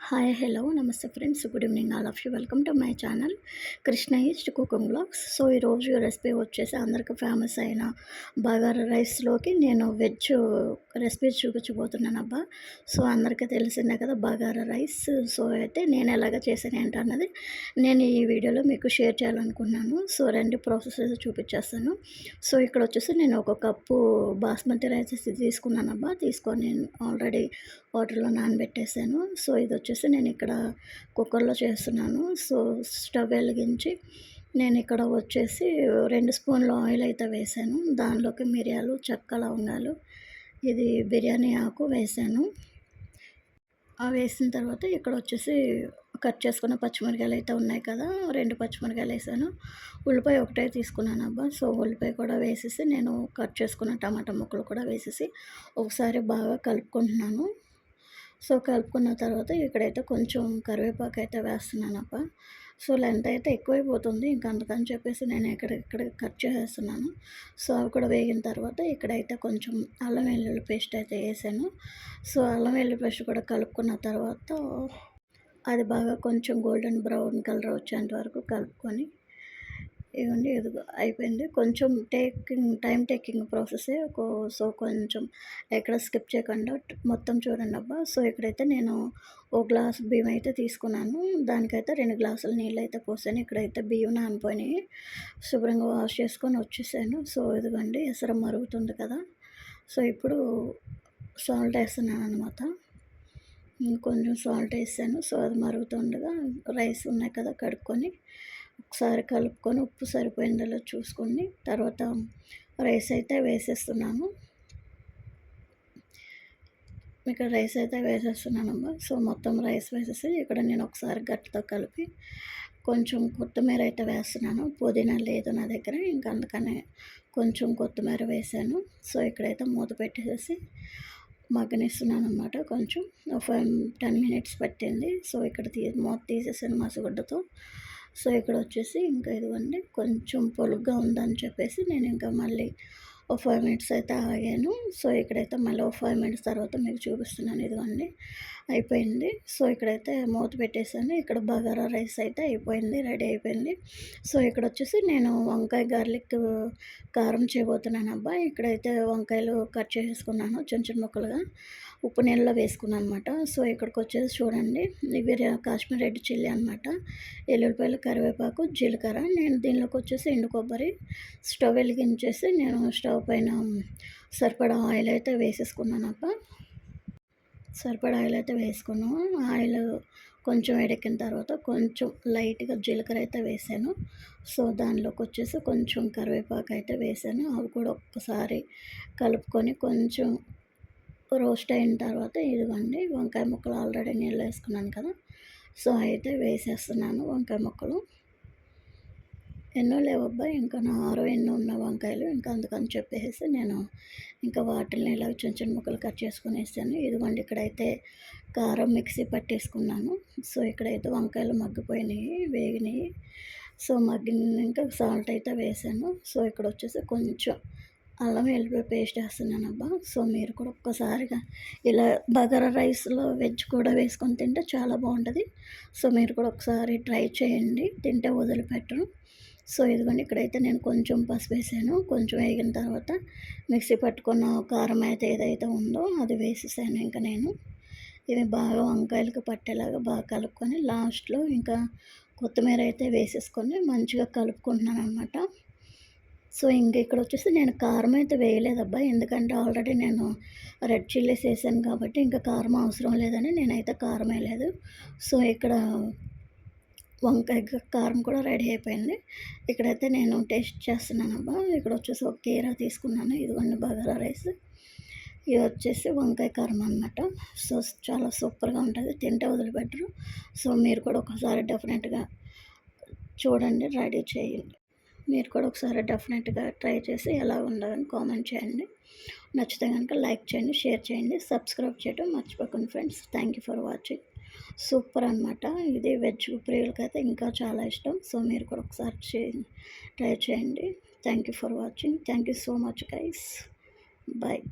Hi hello నమస్తే friends, good evening all of you. Welcome to my channel Krishna east cooking blogs. So ఈరోజు recipe వచ్చేసి అందరికి famous అయిన బగారా రైస్లోకి నేను వెజ్ రెసిపీ చూపించబోతున్నాను అబ్బా. సో అందరికీ తెలిసిందే కదా బగారా రైస్. సో అయితే నేను ఎలాగ చేశాను ఏంటన్నది నేను ఈ వీడియోలో మీకు షేర్ చేయాలనుకున్నాను. సో రెండు ప్రాసెస్ చూపించేస్తాను. సో ఇక్కడ వచ్చేసి నేను ఒక కప్పు బాస్మతి రైస్ తీసుకున్నాను అబ్బా. తీసుకొని నేను ఆల్రెడీ వాటర్లో నానబెట్టేసాను. సో ఇది వచ్చేసి నేను ఇక్కడ కుక్కర్లో చేస్తున్నాను. సో స్టవ్ వెలిగించి నేను ఇక్కడ వచ్చేసి 2 స్పూన్ల ఆయిల్ అయితే వేసాను. దానిలోకి మిరియాలు, చెక్క, లవంగాలు, ఇది బిర్యానీ ఆకు వేసాను. వేసిన తర్వాత ఇక్కడ వచ్చేసి కట్ చేసుకున్న పచ్చిమిరకాయలు అయితే ఉన్నాయి కదా, 2 పచ్చిమిరకాయలు వేసాను. ఉల్లిపాయ ఒకటే తీసుకున్నాను అబ్బా. సో ఉల్లిపాయ కూడా వేసేసి నేను కట్ చేసుకున్న టమాటా ముక్కలు కూడా వేసేసి ఒకసారి బాగా కలుపుకుంటున్నాను. సో కలుపుకున్న తర్వాత ఇక్కడైతే కొంచెం కరివేపాకు అయితే వేస్తున్నానప్ప. సో లెంత్ అయితే ఎక్కువైపోతుంది, ఇంకా అందుకని చెప్పేసి నేను ఇక్కడ కట్ చేసేస్తున్నాను. సో అవి కూడా వేగిన తర్వాత ఇక్కడైతే కొంచెం అల్లం వెల్లుల్లి పేస్ట్ అయితే వేసాను. సో అల్లం వెల్లుల్లి పేస్ట్ కూడా కలుపుకున్న తర్వాత అది బాగా కొంచెం గోల్డెన్ బ్రౌన్ కలర్ వచ్చేంత వరకు కలుపుకొని ఇవ్వండి, ఇది అయిపోయింది. కొంచెం టైం టేకింగ్ ప్రాసెసే. సో కొంచెం ఎక్కడ స్కిప్ చేయకుండా మొత్తం చూడండి అబ్బా. సో ఇక్కడైతే నేను ఒక గ్లాస్ బియ్యం అయితే తీసుకున్నాను. దానికైతే 2 గ్లాసుల నీళ్ళు అయితే పోసాను. ఇక్కడైతే బియ్యం నానిపోయినాయి, శుభ్రంగా వాష్ చేసుకొని వచ్చేసాను. సో ఇదిగోండి ఎసరు మరుగుతుంది కదా. సో ఇప్పుడు సాల్ట్ వేస్తున్నాను అనమాట. కొంచెం సాల్ట్ వేసాను. సో అది మరుగుతుండగా రైస్ ఉన్నాయి కదా కడుక్కొని ఒకసారి కలుపుకొని ఉప్పు సరిపోయిందో చూసుకొని తర్వాత రైస్ అయితే వేసేస్తున్నాను. ఇక్కడ రైస్ అయితే వేసేస్తున్నానమ్మా. సో మొత్తం రైస్ వేసేసి ఇక్కడ నేను ఒకసారి గట్టితో కలిపి కొంచెం కొత్తిమీర అయితే వేస్తున్నాను. పుదీనా లేదు నా దగ్గర, ఇంకా అందుకనే కొంచెం కొత్తిమీర వేసాను. సో ఇక్కడైతే మూత పెట్టేసేసి మగ్గనిస్తున్నాను అనమాట. కొంచెం 10 మినిట్స్ పట్టింది. సో ఇక్కడ మూత తీసేసాను మసగుడ్డతో. సో ఇక్కడ వచ్చేసి ఇంకా ఇదిగోండి కొంచెం పొలుగ్గా ఉందని చెప్పేసి నేను ఇంకా మళ్ళీ ఓ 5 మినిట్స్ అయితే ఆగాను. సో ఇక్కడైతే మళ్ళీ ఓ 5 మినిట్స్ తర్వాత మీకు చూపిస్తున్నాను. ఇదిగోండి అయిపోయింది. సో ఇక్కడైతే మూత పెట్టేసాను. ఇక్కడ బగారా రైస్ అయితే అయిపోయింది, రెడీ అయిపోయింది. సో ఇక్కడ వచ్చేసి నేను వంకాయ గార్లిక్ కారం చేయబోతున్నాను అబ్బా. ఇక్కడైతే వంకాయలు కట్ చేసుకున్నాను చిన్న చిన్న ముక్కలుగా, ఉప్పు నీళ్ళలో వేసుకున్నాను అనమాట. సో ఇక్కడికి వచ్చేసి చూడండి, ఇవి కాశ్మీర్ రెడ్ చిల్లీ అనమాట. ఎల్లుల్లిపాయలు, కరివేపాకు, జీలకర్ర. నేను దీనిలోకి వచ్చేసి ఎండు కొబ్బరి స్టవ్ వెలిగించేసి నేను స్టవ్ పైన సరిపడా ఆయిల్ అయితే వేసేసుకున్నాను అప్ప. సరిపడా ఆయిల్ అయితే వేసుకున్నాను. ఆయిల్ కొంచెం వేడెక్కిన తర్వాత కొంచెం లైట్గా జీలకర్ర అయితే వేసాను. సో దానిలోకి వచ్చేసి కొంచెం కరివేపాకు అయితే వేసాను. అవి కూడా ఒక్కసారి కలుపుకొని కొంచెం రోస్ట్ అయిన తర్వాత ఇదిగోండి వంకాయ ముక్కలు ఆల్రెడీ నీళ్ళు వేసుకున్నాను కదా. సో అయితే వేసేస్తున్నాను వంకాయ ముక్కలు. ఎన్నో లేవబ్బా, ఇంకా 6 ఎన్నో ఉన్న వంకాయలు, ఇంకా అందుకని చెప్పేసి నేను ఇంకా వాటిని ఇలా చిన్న చిన్న ముక్కలు కట్ చేసుకుని వేసాను. ఇదిగోండి ఇక్కడైతే కారం మిక్సీ పట్టేసుకున్నాను. సో ఇక్కడైతే వంకాయలు మగ్గిపోయినాయి, వేగినాయి. సో మగ్గినాక సాల్ట్ అయితే వేసాను. సో ఇక్కడ వచ్చేసి కొంచెం అల్లం వెల్లుల్లి పేస్ట్ వేస్తున్నానబ్బా. సో మీరు కూడా ఒక్కసారిగా ఇలా బగారా రైస్లో వెజ్ కూడా వేసుకొని తింటే చాలా బాగుంటుంది. సో మీరు కూడా ఒకసారి ట్రై చేయండి, తింటే వదిలిపెట్టరు. సో ఇదిగోండి ఇక్కడైతే నేను కొంచెం పసుపు వేసాను. కొంచెం వేగిన తర్వాత మిక్సీ పట్టుకున్న కారం అయితే ఏదైతే ఉందో అది వేసేసాను. ఇంకా నేను ఇవి బాగా వంకాయలకు పట్టేలాగా బాగా కలుపుకొని లాస్ట్లో ఇంకా కొత్తిమీర అయితే వేసేసుకొని మంచిగా కలుపుకుంటున్నాను అనమాట. సో ఇంక ఇక్కడ వచ్చేసి నేను కారం అయితే వేయలేదబ్బా, ఎందుకంటే ఆల్రెడీ నేను రెడ్ చిల్లీస్ వేసాను కాబట్టి ఇంకా కారం అవసరం లేదని నేనైతే కారం వేయలేదు. సో ఇక్కడ వంకాయ కారం కూడా రెడీ అయిపోయింది. ఇక్కడైతే నేను టేస్ట్ చేస్తున్నాను అబ్బా. ఇక్కడ వచ్చేసి ఒక కీరా తీసుకున్నాను. ఇదిగోండి బగారా రైస్, ఇది వచ్చేసి వంకాయ కారం అనమాట. సో చాలా సూపర్గా ఉంటుంది, తింటే వదిలిపెట్టరు. సో మీరు కూడా ఒకసారి డెఫినెట్గా చూడండి, రెడీ చేయండి. మీరు కూడా ఒకసారి డెఫినెట్గా ట్రై చేసి ఎలా ఉండాలని కామెంట్ చేయండి. నచ్చితే కనుక లైక్ చేయండి, షేర్ చేయండి, సబ్స్క్రైబ్ చేయడం మర్చిపోకండి friends. Thank you for watching. Super అనమాట. ఇది వెజ్ ప్రియులకైతే ఇంకా చాలా ఇష్టం. సో మీరు కూడా ఒకసారి ట్రై చేయండి. Thank you for watching. Thank you so much guys. Bye.